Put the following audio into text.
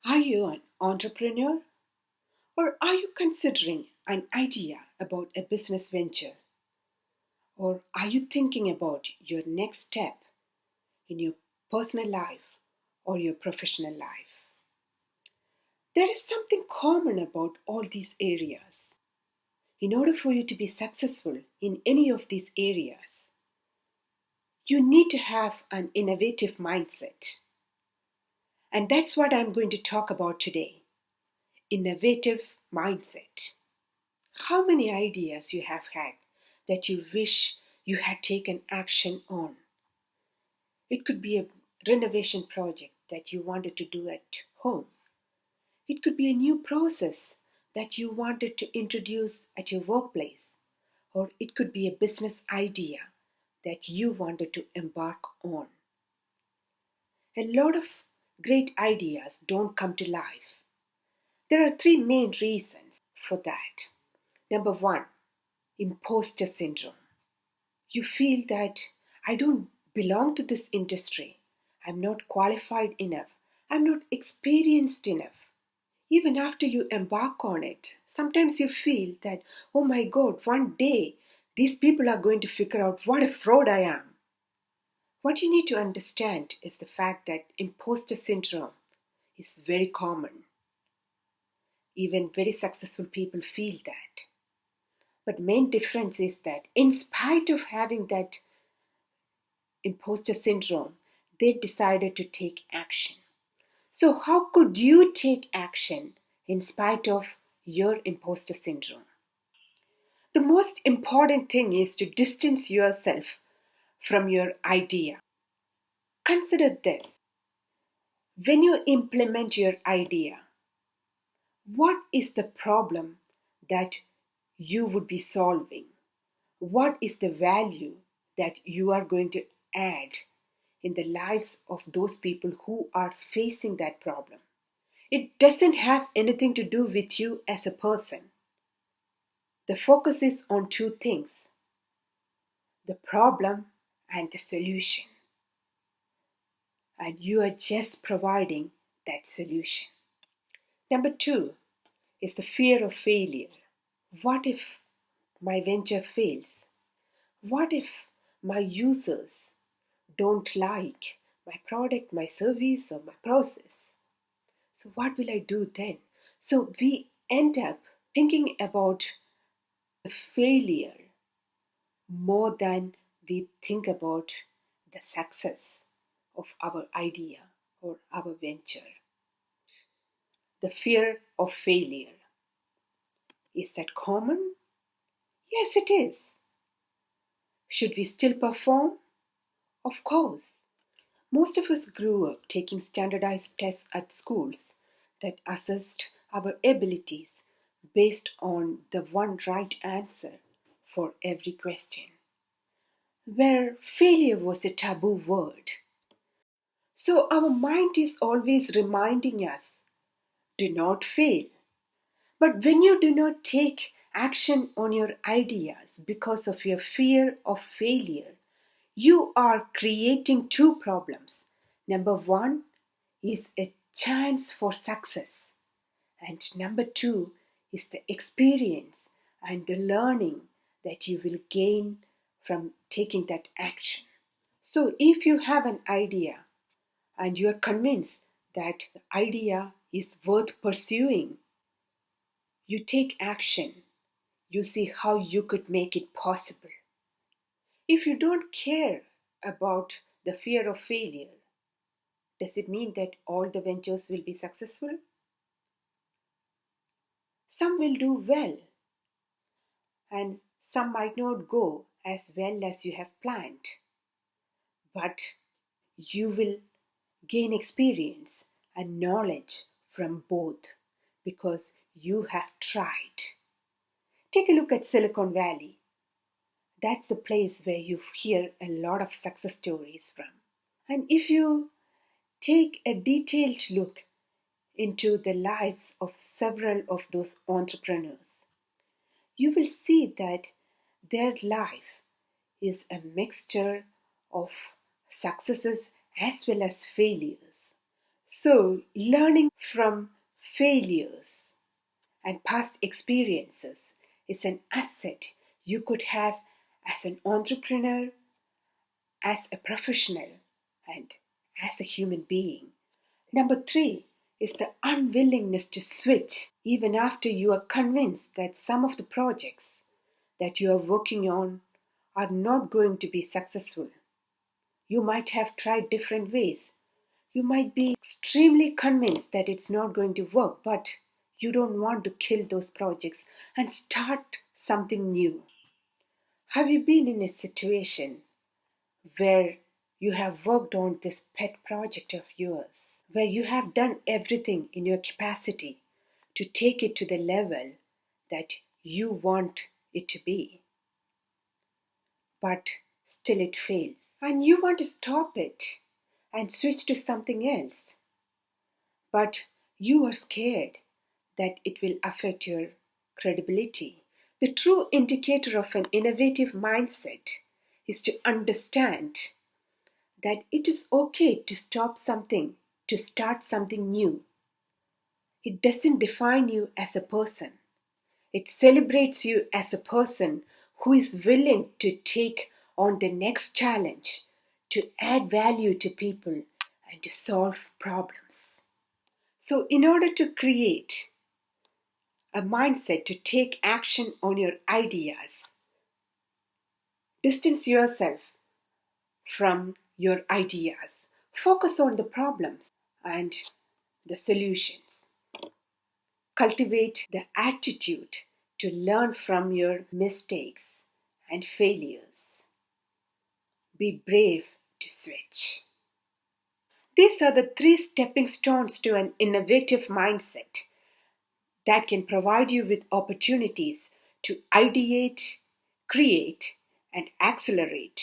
Are you an entrepreneur or are you considering an idea about a business venture? Or are you thinking about your next step in your personal life or your professional life? There is something common about all these areas. In order for you to be successful in any of these areas, you need to have an innovative mindset. And that's what I'm going to talk about today. Innovative mindset. How many ideas you have had that you wish you had taken action on? It could be a renovation project that you wanted to do at home. It could be a new process that you wanted to introduce at your workplace. Or it could be a business idea that you wanted to embark on. A lot of great ideas don't come to life. There are three main reasons for that. Number one, imposter syndrome. You feel that I don't belong to this industry. I'm not qualified enough. I'm not experienced enough. Even after you embark on it, sometimes you feel that, oh my God, one day these people are going to figure out what a fraud I am. What you need to understand is the fact that imposter syndrome is very common. Even very successful people feel that. But the main difference is that in spite of having that imposter syndrome, they decided to take action. So, how could you take action in spite of your imposter syndrome? The most important thing is to distance yourself from your idea. Consider this. When you implement your idea, what is the problem that you would be solving? What is the value that you are going to add in the lives of those people who are facing that problem? It doesn't have anything to do with you as a person. The focus is on two things: the problem and the solution. And you are just providing that solution. Number two is the fear of failure. What if my venture fails? What if my users don't like my product, my service, or my process? So, what will I do then? So, we end up thinking about the failure more than we think about the success of our idea or our venture. The fear of failure. Is that common? Yes, it is. Should we still perform? Of course. Most of us grew up taking standardized tests at schools that assessed our abilities based on the one right answer for every question, where failure was a taboo word. So our mind is always reminding us, do not fail. But when you do not take action on your ideas because of your fear of failure, you are creating two problems. Number one is a chance for success, and number two is the experience and the learning that you will gain from taking that action. So, if you have an idea and you are convinced that the idea is worth pursuing, you take action, you see how you could make it possible. If you don't care about the fear of failure, does it mean that all the ventures will be successful? Some will do well, and some might not go as well as you have planned. But you will gain experience and knowledge from both because you have tried. Take a look at Silicon Valley. That's the place where you hear a lot of success stories from. And if you take a detailed look into the lives of several of those entrepreneurs, you will see that their life is a mixture of successes as well as failures. So, learning from failures and past experiences is an asset you could have as an entrepreneur, as a professional, and as a human being. Number three is the unwillingness to switch, even after you are convinced that some of the projects that you are working on are not going to be successful. You might have tried different ways. You might be extremely convinced that it's not going to work, but you don't want to kill those projects and start something new. Have you been in a situation where you have worked on this pet project of yours, where you have done everything in your capacity to take it to the level that you want it to be, but still it fails, and you want to stop it and switch to something else, but you are scared that it will affect your credibility? The true indicator of an innovative mindset is to understand that it is okay to stop something, to start something new. It doesn't define you as a person. It celebrates you as a person who is willing to take on the next challenge, to add value to people, and to solve problems. So, in order to create a mindset to take action on your ideas, distance yourself from your ideas. Focus on the problems and the solutions. Cultivate the attitude to learn from your mistakes and failures. Be brave to switch. These are the three stepping stones to an innovative mindset that can provide you with opportunities to ideate, create, and accelerate.